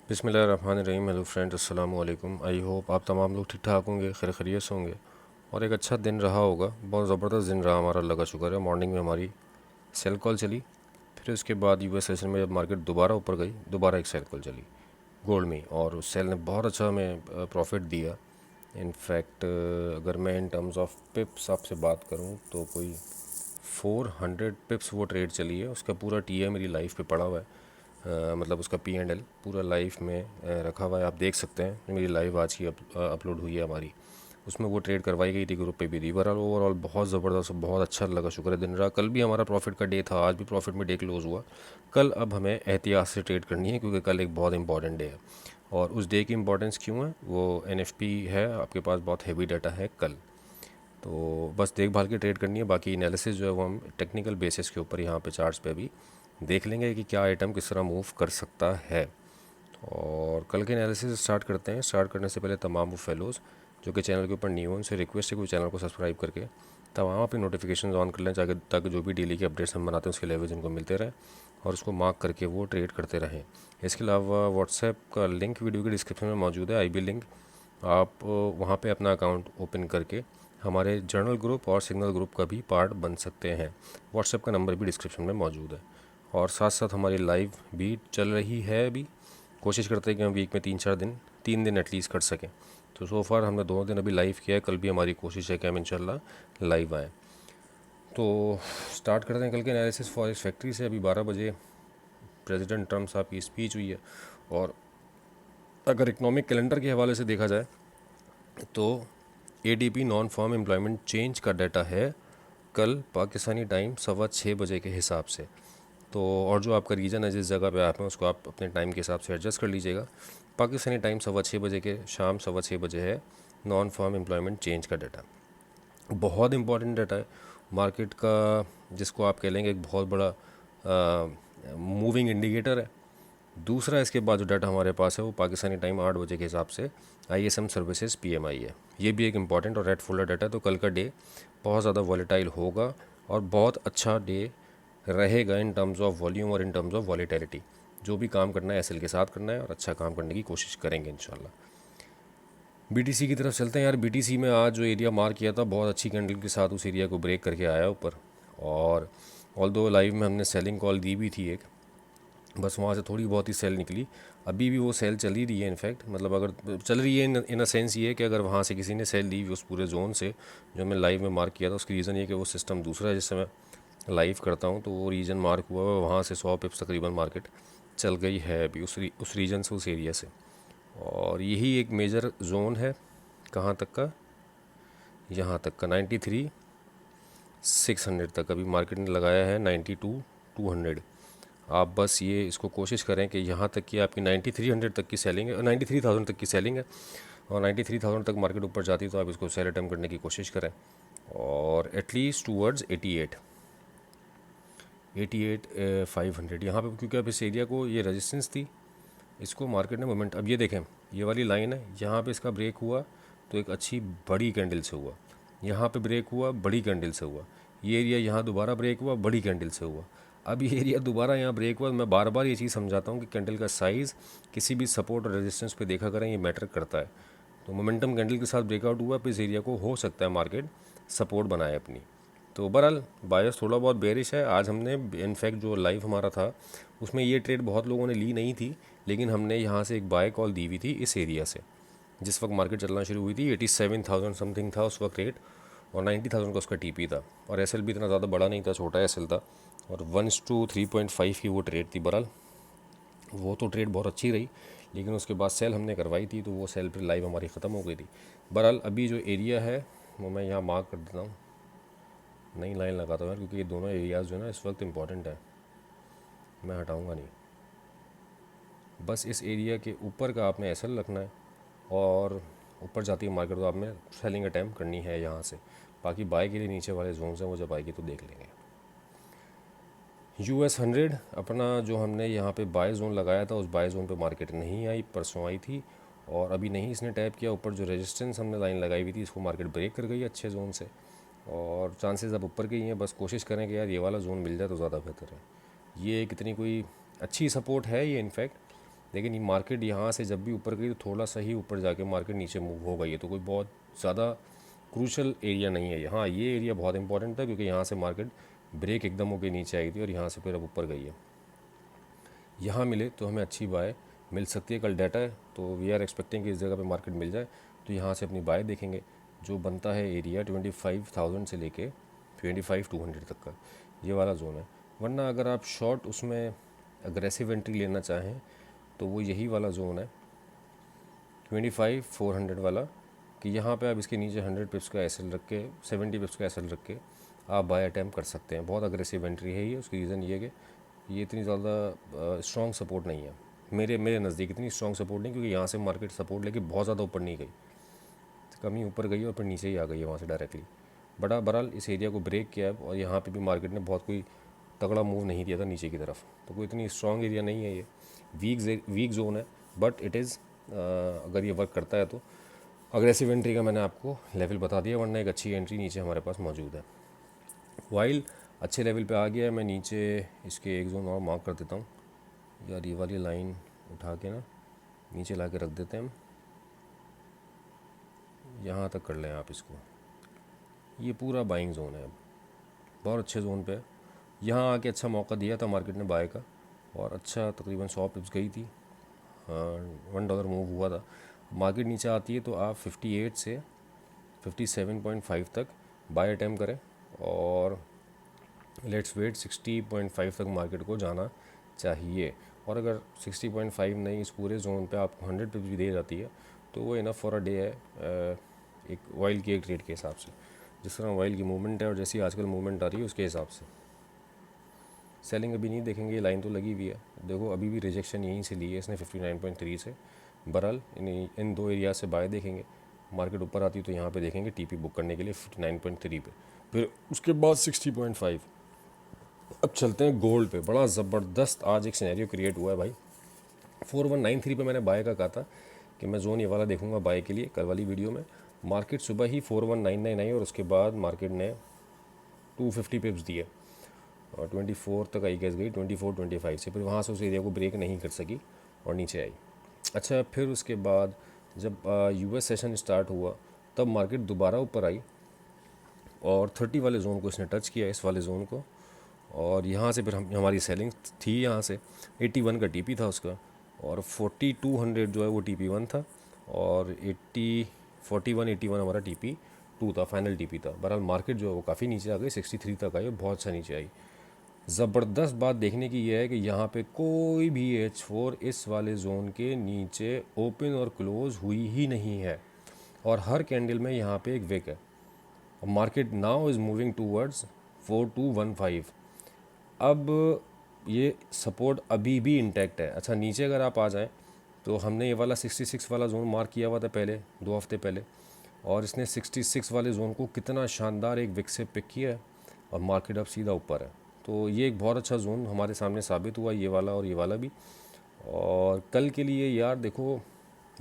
बिस्मिल्लाहिर्रहमानिर्रहीम। Hello friends, अस्सलाम वालेकुम। आई होप आप तमाम लोग ठीक ठाक होंगे, खैर खैरियत से होंगे और एक अच्छा दिन रहा होगा। बहुत ज़बरदस्त दिन रहा हमारा, अल्लाह का शुक्र है। मॉर्निंग में हमारी सेल कॉल चली, फिर उसके बाद यूएस सेशन में जब मार्केट दोबारा ऊपर गई, दोबारा एक सेल कॉल चली गोल्ड में, और उस सेल ने बहुत अच्छा हमें प्रॉफिट दिया। इनफैक्ट अगर मैं इन टर्म्स ऑफ पिप्स आपसे बात करूं तो कोई 400 पिप्स वो ट्रेड चली है। उसका पूरा टी मेरी लाइफ पे पड़ा हुआ है। मतलब उसका P&L पूरा लाइव में रखा हुआ है, आप देख सकते हैं। मेरी लाइव आज की अपलोड हुई है हमारी, उसमें वो ट्रेड करवाई गई थी ग्रुप पे भी थी। ओवरऑल बहुत ज़बरदस्त, बहुत अच्छा लगा, शुक्र है दिन रहा। कल भी हमारा प्रॉफिट का डे था, आज भी प्रॉफिट में डे क्लोज हुआ। कल अब हमें एहतियात से ट्रेड करनी है क्योंकि कल एक बहुत इंपॉर्टेंट डे है। और उस डे की इंपॉर्टेंस क्यों है, वो NFP है, आपके पास बहुत हैवी डाटा है कल, तो बस देखभाल के ट्रेड करनी है। बाकी एनालिसिस जो है वो हम टेक्निकल बेसिस के ऊपर यहाँ पे चार्ट्स पे भी देख लेंगे कि क्या आइटम किस तरह मूव कर सकता है। और कल के एनालिसिस स्टार्ट करते हैं। स्टार्ट करने से पहले तमाम वो फेलोज़ जो कि चैनल के ऊपर न्यू हैं, उनसे रिक्वेस्ट है कि वो चैनल को सब्सक्राइब करके तमाम अपनी नोटिफिकेशन ऑन कर लें, ताकि जो भी डेली के अपडेट्स हम बनाते हैं उसके लेवल्स इनको मिलते रहें और उसको मार्क करके वो ट्रेड करते रहें। इसके अलावा व्हाट्सएप का लिंक वीडियो के डिस्क्रिप्शन में मौजूद है, IB लिंक। आप वहाँ पे अपना अकाउंट ओपन करके हमारे जर्नल ग्रुप और सिग्नल ग्रुप का भी पार्ट बन सकते हैं। व्हाट्सएप का नंबर भी डिस्क्रिप्शन में मौजूद है। और साथ साथ हमारी लाइव भी चल रही है अभी। कोशिश करते हैं कि हम वीक में 3 दिन एटलीस्ट कर सकें। तो सो फार हमने 2 दिन अभी लाइव किया है, कल भी हमारी कोशिश है कि हम इंशाल्लाह लाइव आएँ। तो स्टार्ट करते हैं कल के एनालिसिस फॉरेक्स फैक्ट्री से। अभी 12 बजे प्रेसिडेंट ट्रम्प साहब की स्पीच हुई है, और अगर इकनॉमिक कैलेंडर के हवाले से देखा जाए तो ADP non farm employment change का डाटा है कल पाकिस्तानी टाइम 6:15 बजे के हिसाब से। तो और जो आपका रीजन है, जिस जगह पे आप हैं, उसको आप अपने टाइम के हिसाब से एडजस्ट कर लीजिएगा। पाकिस्तानी टाइम 6:15 के शाम 6:15 है नॉन फॉर्म एम्प्लॉयमेंट चेंज का डाटा। बहुत इंपॉर्टेंट डाटा है मार्केट का, जिसको आप कह लेंगे एक बहुत बड़ा मूविंग इंडिकेटर है। दूसरा, इसके बाद जो डाटा हमारे पास है वो पाकिस्तानी टाइम 8 बजे के हिसाब से ISM सर्विसेज PMI है। ये भी एक इम्पॉर्टेंट और रेड फोल्डर डाटा है। तो कल का डे बहुत ज़्यादा वॉलेटाइल होगा और बहुत अच्छा डे रहेगा इन टर्म्स ऑफ वॉल्यूम और इन टर्म्स ऑफ वॉलेटिलिटी। जो भी काम करना है SL के साथ करना है और अच्छा काम करने की कोशिश करेंगे इंशाल्लाह। BTC की तरफ चलते हैं यार। BTC में आज जो एरिया मार्क किया था, बहुत अच्छी कैंडल के साथ उस एरिया को ब्रेक करके आया ऊपर। और ऑल दो लाइव में हमने सेलिंग कॉल दी भी थी एक, बस वहाँ से थोड़ी बहुत ही सेल निकली। अभी भी वो सेल चल ही रही है। इनफैक्ट मतलब अगर चल रही है इन अ सेंस ये है कि अगर वहाँ से किसी ने सेल ली उस पूरे जोन से जो मैं लाइव में मार्क किया था, उसकी रीज़न ये कि वो सिस्टम दूसरा है जिससे मैं लाइव करता हूँ, तो वो रीजन मार्क हुआ है, वहाँ से 100 पिप्स तकरीबन मार्केट चल गई है अभी उस रीजन से, उस एरिया से। और यही एक मेजर जोन है, कहाँ तक का, यहाँ तक का 93,600 तक अभी मार्केट ने लगाया है। 92,200 आप बस ये इसको कोशिश करें कि यहाँ तक की आपकी 9300 तक की सेलिंग है, 93,000 तक की सेलिंग है। और 93,000 तक मार्केट ऊपर जाती है तो आप इसको सेल अटेम्प्ट करने की कोशिश करें, और एटलीस्ट टूवर्ड्स 88,500 यहाँ पे, क्योंकि अब इस एरिया को ये रेजिस्टेंस थी, इसको मार्केट ने मोमेंट, अब ये देखें ये वाली लाइन है, यहाँ पे इसका ब्रेक हुआ तो एक अच्छी बड़ी कैंडल से हुआ, यहाँ पे ब्रेक हुआ बड़ी कैंडल से हुआ, ये एरिया यहाँ दोबारा ब्रेक हुआ बड़ी कैंडल से हुआ, अब ये एरिया दोबारा यहाँ ब्रेक हुआ। मैं बार बार ये चीज़ समझाता हूँ कि कैंडल का साइज़ किसी भी सपोर्ट और रेजिस्टेंस पे देखा करें, ये मैटर करता है। तो मोमेंटम कैंडल के साथ ब्रेकआउट हुआ, तो इस एरिया को हो सकता है मार्केट सपोर्ट बनाए अपनी। तो ओवरऑल बायस थोड़ा बहुत बेरिश है। आज हमने इनफैक्ट जो लाइव हमारा था उसमें ये ट्रेड बहुत लोगों ने ली नहीं थी, लेकिन हमने यहाँ से एक बाय कॉल दी हुई थी इस एरिया से। जिस वक्त मार्केट चलना शुरू हुई थी 87,000 समथिंग था उस वक्त रेट, और 90,000 का उसका TP था, और SL भी इतना ज़्यादा बड़ा नहीं था, छोटा SL था, और 1:3.5 की वो ट्रेड थी। बहरहाल वो तो ट्रेड बहुत अच्छी रही, लेकिन उसके बाद सेल हमने करवाई थी तो वो सेल फिर लाइव हमारी ख़त्म हो गई थी। बहरहाल अभी जो एरिया है वो मैं यहाँ मार्क कर देता हूँ, नई लाइन लगाता हूँ यार, क्योंकि ये दोनों एरियाज़ जो है ना इस वक्त इंपॉर्टेंट है, मैं हटाऊँगा नहीं। बस इस एरिया के ऊपर का आपने SL रखना है, और ऊपर जाती है मार्केट तो आपने सेलिंग अटैम्प्ट करनी है यहाँ से। बाकी बाय के लिए नीचे वाले जोन हैं वो जब आएगी तो देख लेंगे। US 100 अपना जो हमने यहाँ पे बाय जोन लगाया था, उस बाय जोन पे मार्केट नहीं आई, परसों आई थी और अभी नहीं इसने टैप किया। ऊपर जो रेजिस्टेंस हमने लाइन लगाई हुई थी इसको मार्केट ब्रेक कर गई अच्छे जोन से, और चांसेस अब ऊपर के ही हैं। बस कोशिश करें कि यार ये वाला जोन मिल जाए तो ज़्यादा बेहतर है। ये कितनी कोई अच्छी सपोर्ट है ये इनफैक्ट, लेकिन ये मार्केट यहाँ से जब भी ऊपर गई तो थोड़ा सा ही ऊपर जाके मार्केट नीचे मूव हो गई है, तो कोई बहुत ज़्यादा क्रूशल एरिया नहीं है। हाँ, ये एरिया बहुत इंपॉर्टेंट था क्योंकि यहाँ से मार्केट ब्रेक एकदम होकर नीचे आई थी और यहाँ से फिर अब ऊपर गई है। यहाँ मिले तो हमें अच्छी बाय मिल सकती है। कल डाटा है तो वी आर एक्सपेक्टिंग कि इस जगह पे मार्केट मिल जाए, तो यहाँ से अपनी बाय देखेंगे। जो बनता है एरिया 25,000 से लेके 25,200 तक का, ये वाला जोन है। वरना अगर आप शॉर्ट उसमें अग्रेसिव एंट्री लेना चाहें तो वो यही वाला जोन है 25,400 वाला, कि यहाँ पे आप इसके नीचे 100 पिप्स का एसएल रख के 70 पिप्स का एसएल रख के आप बाय अटैम्प्ट कर सकते हैं। बहुत अग्रेसिव एंट्री है ये। उसकी रीज़न ये है कि ये इतनी ज़्यादा स्ट्रॉन्ग सपोर्ट नहीं है मेरे नज़दीक, इतनी स्ट्रॉन्ग सपोर्ट नहीं, क्योंकि यहाँ से मार्केट सपोर्ट लेके बहुत ज़्यादा ऊपर नहीं गई, कम ही ऊपर गई और फिर नीचे ही आ गई है वहाँ से डायरेक्टली। बहरहाल इस एरिया को ब्रेक किया है और यहाँ पे भी मार्केट ने बहुत कोई तगड़ा मूव नहीं दिया था नीचे की तरफ, तो कोई इतनी स्ट्रॉन्ग एरिया नहीं है ये। वीक जोन है, बट इट इज़ अगर ये वर्क करता है तो अग्रेसिव एंट्री का मैंने आपको लेवल बता दिया, वरना एक अच्छी एंट्री नीचे हमारे पास मौजूद है। वाइल अच्छे लेवल पे आ गया है, मैं नीचे इसके एक जोन और मार्क कर देता हूँ यार। ये वाली लाइन उठा के ना नीचे ला के रख देते हैं हम, यहाँ तक कर लें आप इसको। ये पूरा बाइंग जोन है, अब बहुत अच्छे जोन पे है। यहाँ आके अच्छा मौका दिया था मार्केट ने बाय का, और अच्छा तकरीबन 100 पिप्स गई थी, $1 मूव हुआ था। मार्केट नीचे आती है तो आप 58 से 57.5 तक बाय अटैम्प्ट करें, और लेट्स वेट 60.5 तक मार्केट को जाना चाहिए। और अगर 60.5 नहीं, इस पूरे जोन पे आपको 100 पिप्स भी दे जाती है तो वो इनफ फॉर अ डे है, एक ऑयल की एक ट्रेड के हिसाब से। जिस तरह ऑयल की मूवमेंट है और जैसी आजकल मूवमेंट आ रही है उसके हिसाब से सेलिंग अभी नहीं देखेंगे। लाइन तो लगी हुई है, देखो अभी भी रिजेक्शन यहीं से ली है इसने 59.3 से। बहरहाल इन दो एरिया से बाय देखेंगे। मार्केट ऊपर आती है तो यहाँ पे देखेंगे टीपी बुक करने के लिए 59.3 पे, फिर उसके बाद 60.5। अब चलते हैं गोल्ड पे। बड़ा ज़बरदस्त आज एक सिनेरियो क्रिएट हुआ है भाई। 4193 पे मैंने बाय का कहा था कि मैं जोन ये वाला देखूंगा बाय के लिए कल वाली वीडियो में। मार्केट सुबह ही 4199 आई और उसके बाद मार्केट ने 250 पिप्स दिए और 24 तक आई गैस गई 24-25 से, फिर वहाँ से उस एरिया को ब्रेक नहीं कर सकी और नीचे आई। अच्छा, फिर उसके बाद जब यूएस सेशन स्टार्ट हुआ तब मार्केट दोबारा ऊपर आई और 30 वाले जोन को इसने टच किया, इस वाले जोन को, और यहाँ से फिर हमारी सेलिंग थी। यहाँ से 81 का टीपी था उसका, और 4200 जो है वो टीपी 1 था, और 4181 हमारा टीपी 2 था, फाइनल टीपी था। बहरहाल मार्केट जो है वो काफ़ी नीचे आ गई, 63 तक आई और बहुत अच्छा नीचे आई। ज़बरदस्त बात देखने की यह है कि यहाँ पे कोई भी H4 इस वाले जोन के नीचे ओपन और क्लोज हुई ही नहीं है, और हर कैंडल में यहाँ पे एक विक है। Market now is moving towards 4215। अब ये सपोर्ट अभी भी इंटैक्ट है। अच्छा, नीचे अगर आप आ जाएं तो हमने ये वाला 66 वाला जोन मार्क किया हुआ था पहले 2 हफ्ते पहले, और इसने 66 वाले जोन को कितना शानदार एक विक से पिक किया है और मार्केट अब सीधा ऊपर है। तो ये एक बहुत अच्छा जोन हमारे सामने साबित हुआ, ये वाला और ये वाला भी। और कल के लिए यार देखो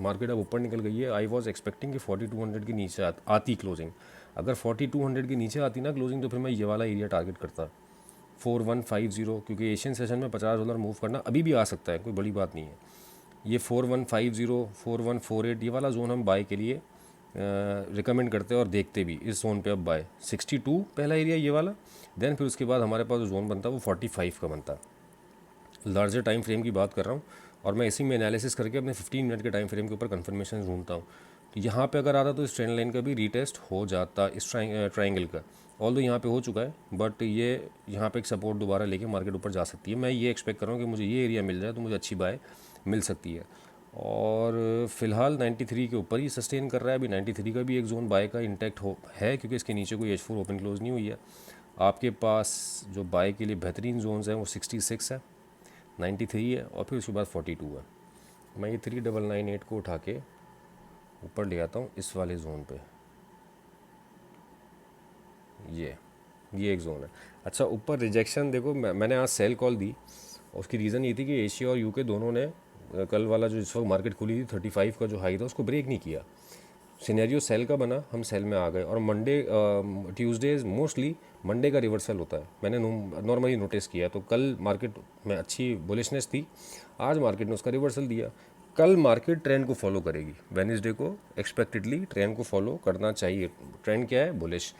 मार्केट अब ऊपर निकल गई है। आई वॉज एक्सपेक्टिंग कि 4200 के नीचे आती क्लोजिंग। अगर 4200 के नीचे आती ना क्लोजिंग तो फिर मैं ये वाला एरिया टारगेट करता 4150, क्योंकि एशियन सेशन में $50 मूव करना अभी भी आ सकता है, कोई बड़ी बात नहीं है। ये 4150 4148 ये वाला जोन हम बाय के लिए रिकमेंड करते हैं और देखते भी इस जोन पे अब बाय। 62 पहला एरिया ये वाला, देन फिर उसके बाद हमारे पास जो जोन बनता है वो 45 का बनता है। लार्जर टाइम फ्रेम की बात कर रहा हूँ और मैं इसी में एनालिसिस करके अपने 15 मिनट के टाइम फ्रेम के ऊपर कन्फर्मेशन ढूंढता हूँ। तो यहाँ पे अगर आता तो इस ट्रेंड लाइन का भी रीटेस्ट हो जाता, इस ट्राइंगल का। ऑल दो यहाँ पे हो चुका है, बट ये यहाँ पे एक सपोर्ट दोबारा लेके मार्केट ऊपर जा सकती है। मैं ये एक्सपेक्ट कर रहा हूँ कि मुझे ये एरिया मिल जाए तो मुझे अच्छी बाय मिल सकती है। और फिलहाल 93 के ऊपर ही सस्टेन कर रहा है। अभी 93 का भी एक जोन बाय का इंटैक्ट है, क्योंकि इसके नीचे कोई H4 ओपन क्लोज नहीं हुई है। आपके पास जो बाय के लिए बेहतरीन जोन्स हैं वो 66 है, 93 है और फिर उसके बाद 42 है। मैं ये 3998 को उठा के ऊपर ले आता हूँ इस वाले जोन पे। ये एक जोन है। अच्छा, ऊपर रिजेक्शन देखो, मैंने आज सेल कॉल दी और उसकी रीज़न ये थी कि एशिया और यूके दोनों ने कल वाला जो जिस वक्त मार्केट खुली थी 35 का जो हाई था उसको ब्रेक नहीं किया। सिनेरियो सेल का बना, हम सेल में आ गए। और मंडे ट्यूसडेज मोस्टली मंडे का रिवर्सल होता है, मैंने नॉर्मली नोटिस किया। तो कल मार्केट में अच्छी बुलिशनेस थी, आज मार्केट ने उसका रिवर्सल दिया। कल मार्केट ट्रेंड को फॉलो करेगी, वेडनेसडे को एक्सपेक्टेडली ट्रेंड को फॉलो करना चाहिए। ट्रेंड क्या है? बुलिश।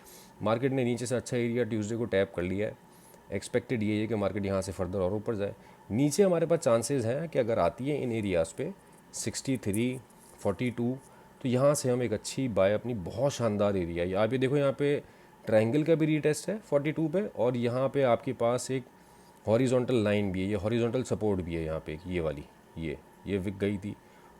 मार्केट ने नीचे से अच्छा एरिया ट्यूसडे को टैप कर लिया है, एक्सपेक्टेड ये है कि मार्केट यहाँ से फर्दर और ऊपर जाए। नीचे हमारे पास चांसेस हैं कि अगर आती है इन एरियाज़ पे 63, 42, तो यहाँ से हम एक अच्छी बाय अपनी, बहुत शानदार एरिया है। आप ये देखो, यहाँ पे ट्रायंगल का भी रीटेस्ट है 42 पे, और यहाँ पे आपके पास एक हॉरिजॉन्टल लाइन भी है, ये हॉरिजॉन्टल सपोर्ट भी है यहाँ पे, ये वाली, ये विक गई थी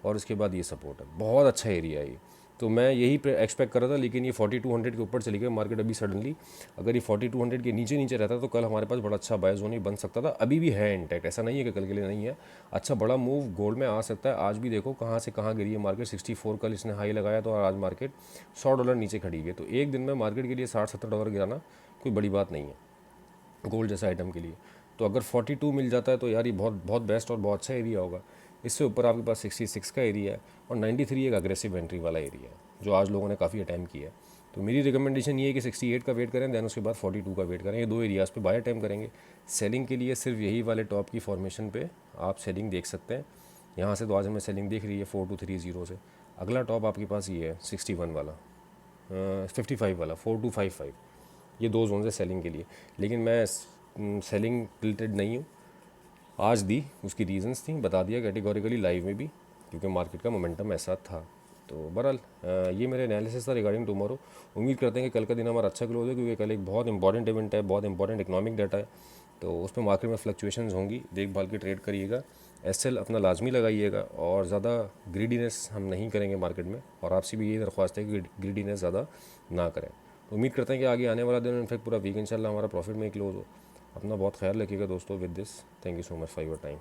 और उसके बाद ये सपोर्ट है। बहुत अच्छा एरिया है ये, तो मैं यही एक्सपेक्ट कर रहा था, लेकिन ये 4200 के ऊपर चली गई मार्केट अभी सडनली। अगर ये 4200 के नीचे नीचे रहता तो कल हमारे पास बड़ा अच्छा बाय जोन ही बन सकता था। अभी भी है इंटैक्ट, ऐसा नहीं है कि कल के लिए नहीं है। अच्छा बड़ा मूव गोल्ड में आ सकता है। आज भी देखो कहाँ से कहाँ गिरी है मार्केट, 64 कल इसने हाई लगाया तो आज मार्केट $100 नीचे खड़ी है। तो एक दिन में मार्केट के लिए $60-70 गिराना कोई बड़ी बात नहीं है गोल्ड जैसा आइटम के लिए। तो अगर 42 मिल जाता है तो यार ये बहुत बहुत बेस्ट और बहुत अच्छा एरिया होगा। इससे ऊपर आपके पास 66 का एरिया है और 93 एक अग्रेसिव एंट्री वाला एरिया है जो आज लोगों ने काफ़ी अटैम्प्ट किया है। तो मेरी रिकमेंडेशन ये है कि 68 का वेट करें, दैन उसके बाद 42 का वेट करें। ये दो एरियाज़ पे बाय अटैम्प्ट करेंगे। सेलिंग के लिए सिर्फ यही वाले टॉप की फॉर्मेशन पे आप सेलिंग देख सकते हैं। यहाँ से तो आज हमें सेलिंग दिख रही है 4230 से। अगला टॉप आपके पास ये है 61 वाला, 55 वाला, 4255। ये दो जोन है सेलिंग के लिए, लेकिन मैं सेलिंग रिलेटेड नहीं हूँ। आज दी, उसकी रीजंस थी, बता दिया कैटेगोरिकली लाइव में भी, क्योंकि मार्केट का मोमेंटम ऐसा था। तो बहरहाल ये मेरे एनालिसिस था रिगार्डिंग टुमारो। उम्मीद करते हैं कि कल का दिन हमारा अच्छा क्लोज है, क्योंकि कल एक बहुत इंपॉर्टेंट इवेंट है, बहुत इंपॉर्टेंट इकोनॉमिक डाटा है। तो उस पर मार्केट में फ्लक्चुएशंस होंगी, देखभाल के ट्रेड करिएगा। एसएल अपना लाजमी लगाइएगा और ज़्यादा ग्रीडीनेस हम नहीं करेंगे मार्केट में, और आपसे भी यही दरख्वास्त है कि ग्रीडीनेस ज़्यादा ना करें। तो उम्मीद करते हैं कि आगे आने वाला दिन, इनफैक्ट पूरा वीक इंशाल्लाह हमारा प्रॉफिट में क्लोज हो। अपना बहुत ख्याल रखिएगा दोस्तों। With this, thank you so much for your time.